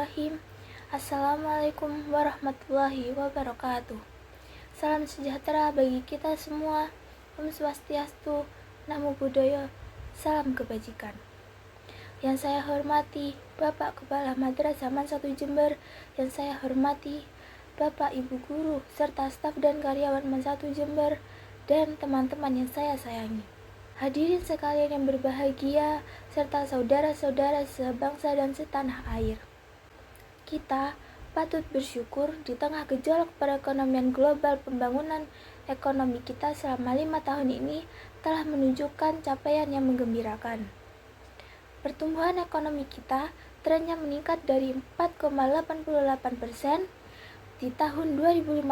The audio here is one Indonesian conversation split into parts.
Bismillahirrahmanirrahim. Assalamualaikum warahmatullahi wabarakatuh. Salam sejahtera bagi kita semua. Om Swastiastu, Namo Buddhaya, salam kebajikan. Yang saya hormati Bapak Kepala Madrasah Man 1 Jember, yang saya hormati Bapak Ibu Guru serta staf dan karyawan Man 1 Jember, dan teman-teman yang saya sayangi. Hadirin sekalian yang berbahagia, serta saudara-saudara sebangsa dan setanah air. Kita patut bersyukur di tengah gejolak perekonomian global. Pembangunan ekonomi kita selama 5 tahun ini telah menunjukkan capaian yang menggembirakan. Pertumbuhan ekonomi kita trennya meningkat dari 4,88% di tahun 2015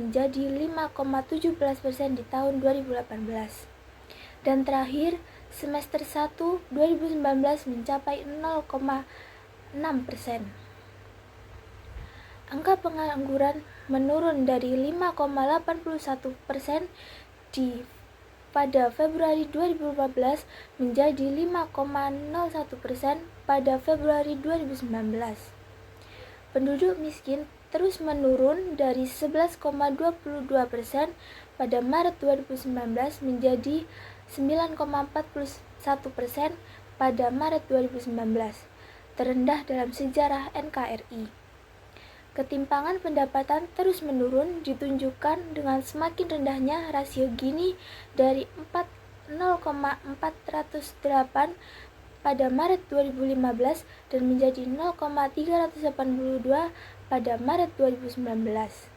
menjadi 5,17% di tahun 2018. Dan terakhir, semester 1 2019 mencapai 0,6%. Angka pengangguran menurun dari 5,81% pada Februari 2015 menjadi 5,01% pada Februari 2019. Penduduk miskin terus menurun dari 11,22% pada Maret 2019 menjadi 9,41% pada Maret 2019, terendah dalam sejarah NKRI. Ketimpangan pendapatan terus menurun ditunjukkan dengan semakin rendahnya rasio Gini dari 0,408 pada Maret 2015 dan menjadi 0,382 pada Maret 2019.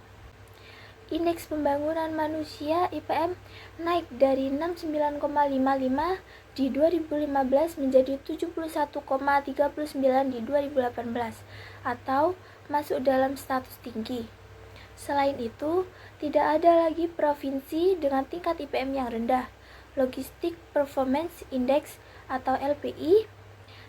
Indeks pembangunan manusia IPM naik dari 69,55 di 2015 menjadi 71,39 di 2018 atau masuk dalam status tinggi. Selain itu, tidak ada lagi provinsi dengan tingkat IPM yang rendah. Logistic Performance Index atau LPI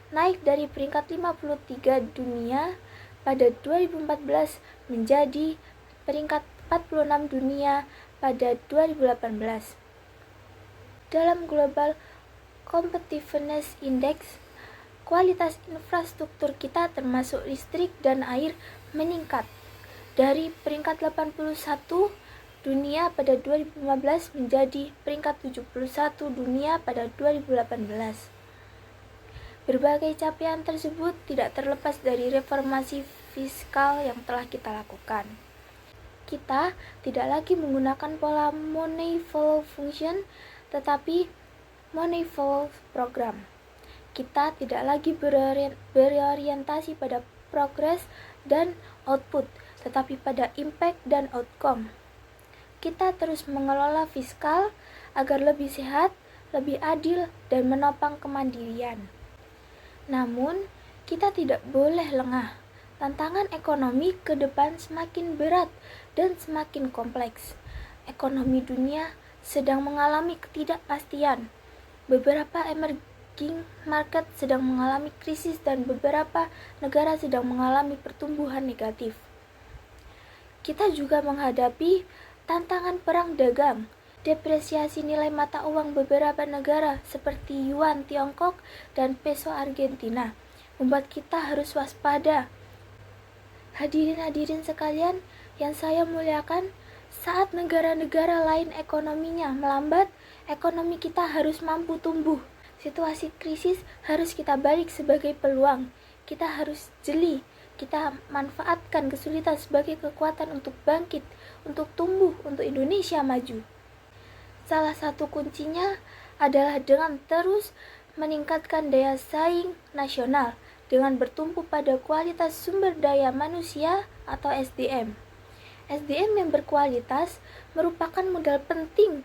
naik dari peringkat 53 dunia pada 2014 menjadi peringkat 46 dunia pada 2018. Dalam Global Competitiveness Index, kualitas infrastruktur kita termasuk listrik dan air meningkat dari peringkat 81 dunia pada 2015 menjadi peringkat 71 dunia pada 2018. Berbagai capaian tersebut tidak terlepas dari reformasi fiskal yang telah kita lakukan. Kita tidak lagi menggunakan pola money flow function, tetapi money flow program. Kita tidak lagi berorientasi pada progress dan output, tetapi pada impact dan outcome. Kita terus mengelola fiskal agar lebih sehat, lebih adil, dan menopang kemandirian. Namun, kita tidak boleh lengah. Tantangan ekonomi ke depan semakin berat dan semakin kompleks. Ekonomi dunia sedang mengalami ketidakpastian. Beberapa emerging market sedang mengalami krisis dan beberapa negara sedang mengalami pertumbuhan negatif. Kita juga menghadapi tantangan perang dagang, depresiasi nilai mata uang beberapa negara seperti Yuan Tiongkok dan Peso Argentina membuat kita harus waspada. Hadirin sekalian yang saya muliakan, saat negara-negara lain ekonominya melambat, ekonomi kita harus mampu tumbuh. Situasi krisis harus kita balik sebagai peluang. Kita harus jeli, kita manfaatkan kesulitan sebagai kekuatan untuk bangkit, untuk tumbuh, untuk Indonesia maju. Salah satu kuncinya adalah dengan terus meningkatkan daya saing nasional dengan bertumpu pada kualitas sumber daya manusia atau SDM. SDM yang berkualitas merupakan modal penting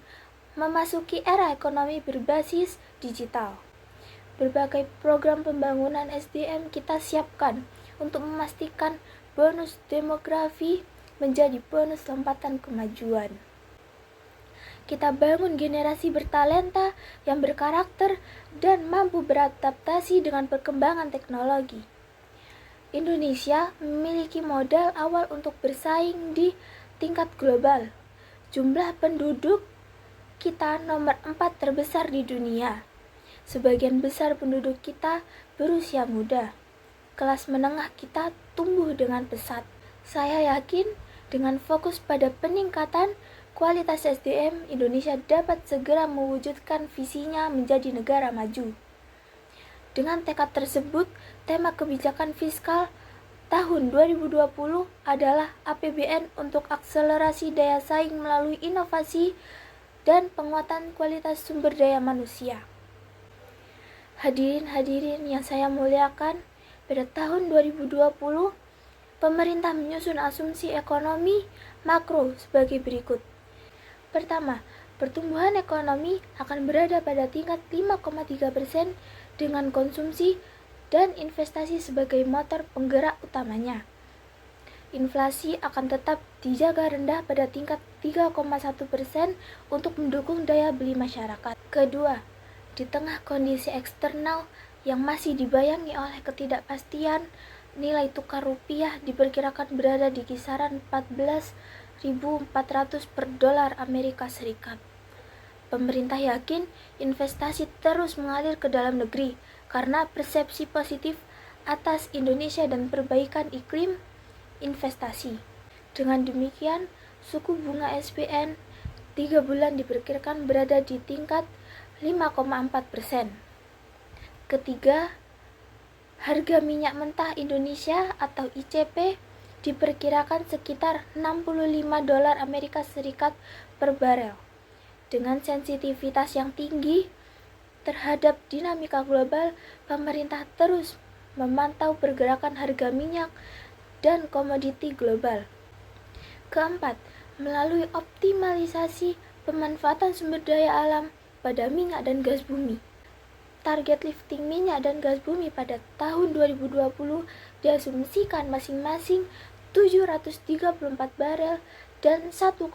memasuki era ekonomi berbasis digital. Berbagai program pembangunan SDM kita siapkan untuk memastikan bonus demografi menjadi bonus lompatan kemajuan. Kita bangun generasi bertalenta yang berkarakter dan mampu beradaptasi dengan perkembangan teknologi. Indonesia memiliki modal awal untuk bersaing di tingkat global. Jumlah penduduk kita nomor 4 terbesar di dunia. Sebagian besar penduduk kita berusia muda. kelas menengah kita tumbuh dengan pesat. Saya yakin dengan fokus pada peningkatan kualitas SDM, Indonesia dapat segera mewujudkan visinya menjadi negara maju. Dengan tekad tersebut, tema kebijakan fiskal tahun 2020 adalah APBN untuk akselerasi daya saing melalui inovasi dan penguatan kualitas sumber daya manusia. Hadirin yang saya muliakan, pada tahun 2020, pemerintah menyusun asumsi ekonomi makro sebagai berikut. Pertama, pertumbuhan ekonomi akan berada pada tingkat 5,3% dengan konsumsi dan investasi sebagai motor penggerak utamanya. Inflasi akan tetap dijaga rendah pada tingkat 3,1% untuk mendukung daya beli masyarakat. Kedua, di tengah kondisi eksternal yang masih dibayangi oleh ketidakpastian, nilai tukar rupiah diperkirakan berada di kisaran 14.400 per dolar Amerika Serikat. Pemerintah yakin investasi terus mengalir ke dalam negeri karena persepsi positif atas Indonesia dan perbaikan iklim investasi. Dengan demikian, suku bunga SBN 3 bulan diperkirakan berada di tingkat 5,4%. Ketiga, harga minyak mentah Indonesia atau ICP diperkirakan sekitar 65 dolar Amerika Serikat per barel. Dengan sensitivitas yang tinggi terhadap dinamika global, pemerintah terus memantau pergerakan harga minyak dan komoditi global. Keempat, melalui optimalisasi pemanfaatan sumber daya alam pada minyak dan gas bumi. Target lifting minyak dan gas bumi pada tahun 2020 diasumsikan masing-masing 734 barel dan 1,19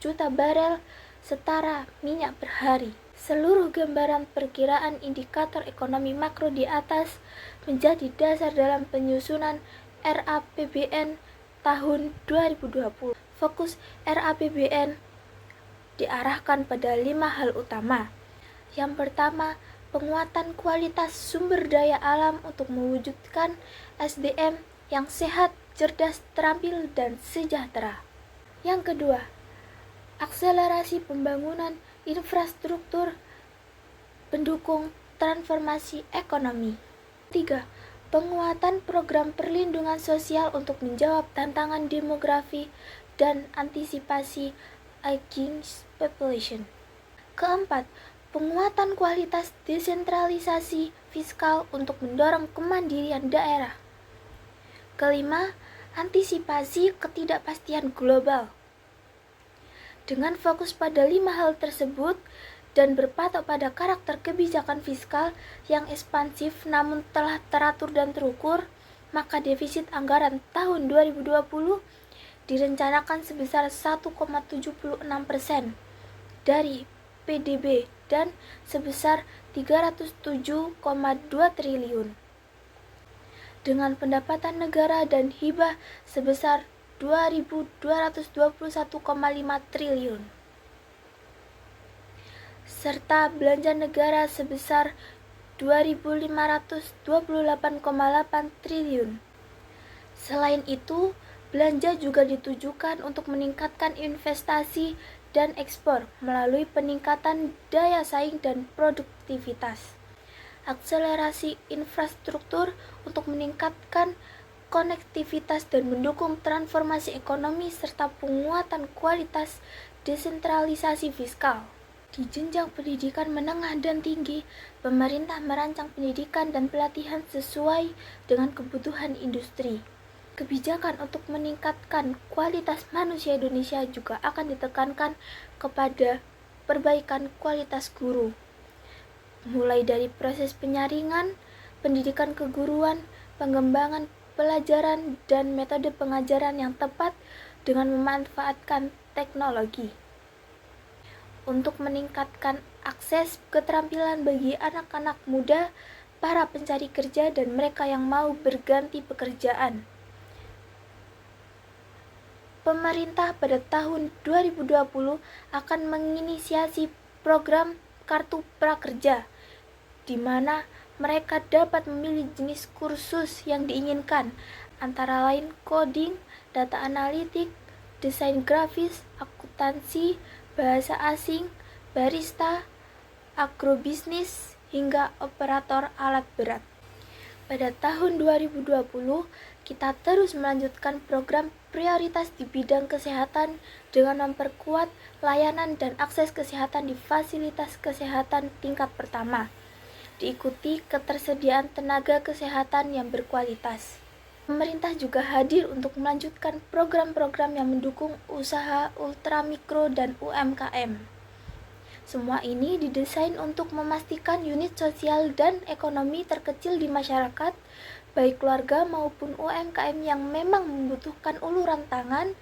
juta barel setara minyak per hari. Seluruh gambaran perkiraan indikator ekonomi makro di atas menjadi dasar dalam penyusunan RAPBN tahun 2020. Fokus RAPBN diarahkan pada 5 hal utama. Yang pertama, penguatan kualitas sumber daya alam untuk mewujudkan SDM yang sehat, cerdas, terampil, dan sejahtera. Yang kedua, akselerasi pembangunan infrastruktur pendukung transformasi ekonomi. Tiga, penguatan program perlindungan sosial untuk menjawab tantangan demografi dan antisipasi aging population. Keempat, penguatan kualitas desentralisasi fiskal untuk mendorong kemandirian daerah. Kelima, antisipasi ketidakpastian global. Dengan fokus pada 5 hal tersebut dan berpatok pada karakter kebijakan fiskal yang ekspansif namun telah teratur dan terukur, maka defisit anggaran tahun 2020 direncanakan sebesar 1,76% dari PDB dan sebesar 307,2 triliun. Dengan pendapatan negara dan hibah sebesar 2.221,5 triliun. Serta belanja negara sebesar 2.528,8 triliun. Selain itu, belanja juga ditujukan untuk meningkatkan investasi dan ekspor melalui peningkatan daya saing dan produktivitas. Akselerasi infrastruktur untuk meningkatkan konektivitas dan mendukung transformasi ekonomi serta penguatan kualitas desentralisasi fiskal. Di jenjang pendidikan menengah dan tinggi, pemerintah merancang pendidikan dan pelatihan sesuai dengan kebutuhan industri. Kebijakan untuk meningkatkan kualitas manusia Indonesia juga akan ditekankan kepada perbaikan kualitas guru, mulai dari proses penyaringan, pendidikan keguruan, pengembangan pelajaran, dan metode pengajaran yang tepat dengan memanfaatkan teknologi. Untuk meningkatkan akses keterampilan bagi anak-anak muda, para pencari kerja, dan mereka yang mau berganti pekerjaan. Pemerintah pada tahun 2020 akan menginisiasi program Kartu Prakerja, di mana mereka dapat memilih jenis kursus yang diinginkan, antara lain coding, data analitik, desain grafis, akuntansi, bahasa asing, barista, agrobisnis, hingga operator alat berat. Pada tahun 2020, kita terus melanjutkan program prioritas di bidang kesehatan dengan memperkuat layanan dan akses kesehatan di fasilitas kesehatan tingkat pertama, diikuti ketersediaan tenaga kesehatan yang berkualitas. Pemerintah juga hadir untuk melanjutkan program-program yang mendukung usaha ultramikro dan UMKM. Semua ini didesain untuk memastikan unit sosial dan ekonomi terkecil di masyarakat, baik keluarga maupun UMKM yang memang membutuhkan uluran tangan,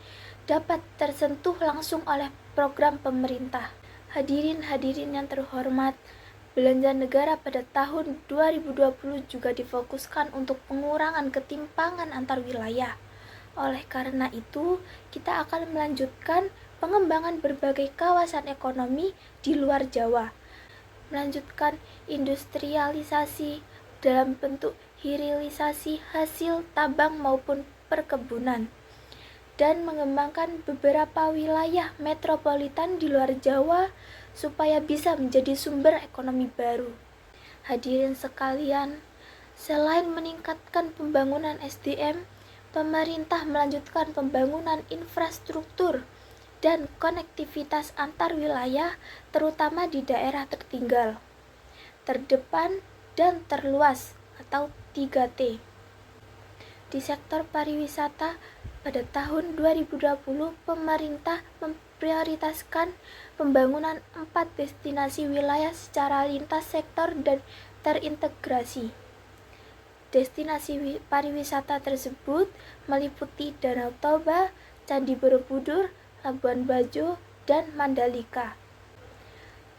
dapat tersentuh langsung oleh program pemerintah. Hadirin yang terhormat, belanja negara pada tahun 2020 juga difokuskan untuk pengurangan ketimpangan antar wilayah. Oleh karena itu, kita akan melanjutkan pengembangan berbagai kawasan ekonomi di luar Jawa, melanjutkan industrialisasi dalam bentuk hilirisasi hasil tambang maupun perkebunan, dan mengembangkan beberapa wilayah metropolitan di luar Jawa supaya bisa menjadi sumber ekonomi baru. Hadirin sekalian, selain meningkatkan pembangunan SDM, pemerintah melanjutkan pembangunan infrastruktur dan konektivitas antar wilayah, terutama di daerah tertinggal, terdepan, dan terluas atau 3T. Di sektor pariwisata, pada tahun 2020, pemerintah memprioritaskan pembangunan 4 destinasi wilayah secara lintas sektor dan terintegrasi. Destinasi pariwisata tersebut meliputi Danau Toba, Candi Borobudur, Labuan Bajo, dan Mandalika.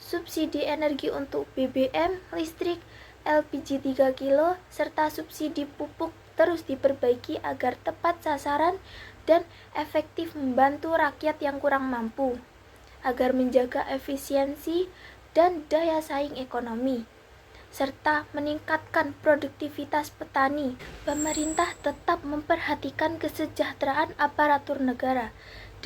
Subsidi energi untuk BBM, listrik, LPG 3 kilo, serta subsidi pupuk terus diperbaiki agar tepat sasaran dan efektif membantu rakyat yang kurang mampu, agar menjaga efisiensi dan daya saing ekonomi, serta meningkatkan produktivitas petani. Pemerintah tetap memperhatikan kesejahteraan aparatur negara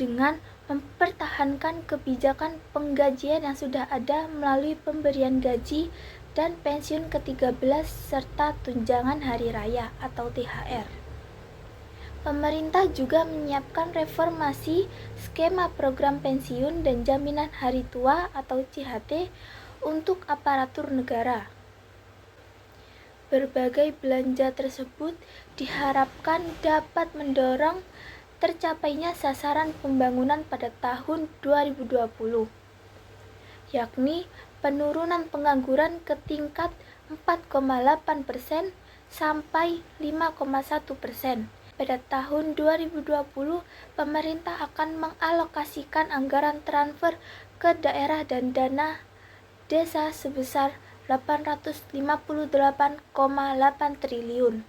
dengan mempertahankan kebijakan penggajian yang sudah ada melalui pemberian gaji dan pensiun ke-13 serta tunjangan hari raya atau THR. Pemerintah juga menyiapkan reformasi skema program pensiun dan jaminan hari tua atau JHT untuk aparatur negara. Berbagai belanja tersebut diharapkan dapat mendorong tercapainya sasaran pembangunan pada tahun 2020, yakni penurunan pengangguran ke tingkat 4,8% sampai 5,1%. Pada tahun 2020, pemerintah akan mengalokasikan anggaran transfer ke daerah dan dana desa sebesar 858,8 triliun.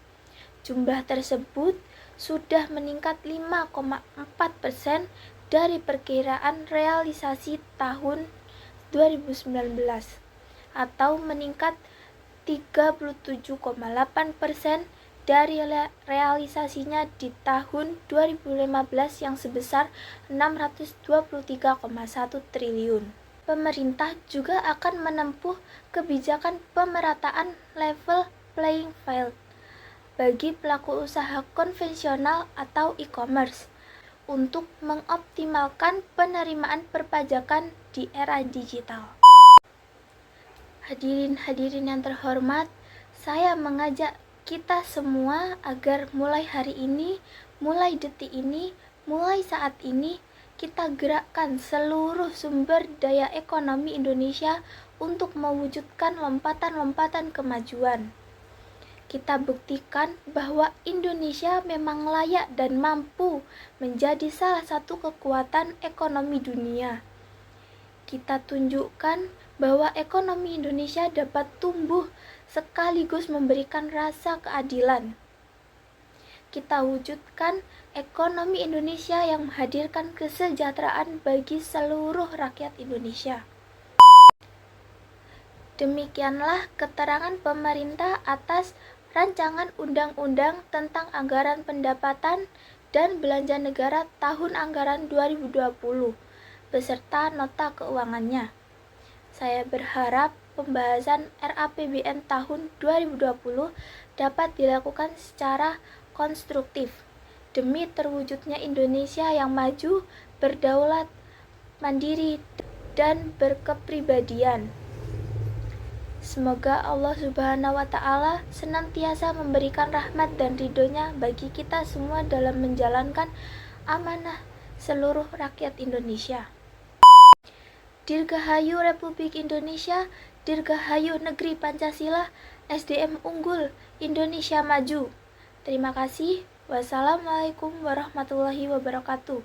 Jumlah tersebut sudah meningkat 5,4% dari perkiraan realisasi tahun 2019 atau meningkat 37,8% dari realisasinya di tahun 2015 yang sebesar 623,1 triliun. Pemerintah juga akan menempuh kebijakan pemerataan level playing field bagi pelaku usaha konvensional atau e-commerce untuk mengoptimalkan penerimaan perpajakan di era digital. Hadirin yang terhormat, saya mengajak kita semua agar mulai hari ini, mulai detik ini, mulai saat ini, kita gerakkan seluruh sumber daya ekonomi Indonesia untuk mewujudkan lompatan-lompatan kemajuan. Kita buktikan bahwa Indonesia memang layak dan mampu menjadi salah satu kekuatan ekonomi dunia. Kita tunjukkan bahwa ekonomi Indonesia dapat tumbuh sekaligus memberikan rasa keadilan. Kita wujudkan ekonomi Indonesia yang menghadirkan kesejahteraan bagi seluruh rakyat Indonesia. Demikianlah keterangan pemerintah atas Rancangan Undang-Undang tentang Anggaran Pendapatan dan Belanja Negara Tahun Anggaran 2020 beserta nota keuangannya. Saya berharap pembahasan RAPBN tahun 2020 dapat dilakukan secara konstruktif demi terwujudnya Indonesia yang maju, berdaulat, mandiri, dan berkepribadian. Semoga Allah Subhanahu wa Ta'ala senantiasa memberikan rahmat dan ridho-Nya bagi kita semua dalam menjalankan amanah seluruh rakyat Indonesia. Dirgahayu Republik Indonesia, Dirgahayu Negeri Pancasila, SDM unggul, Indonesia maju. Terima kasih. Wassalamualaikum warahmatullahi wabarakatuh.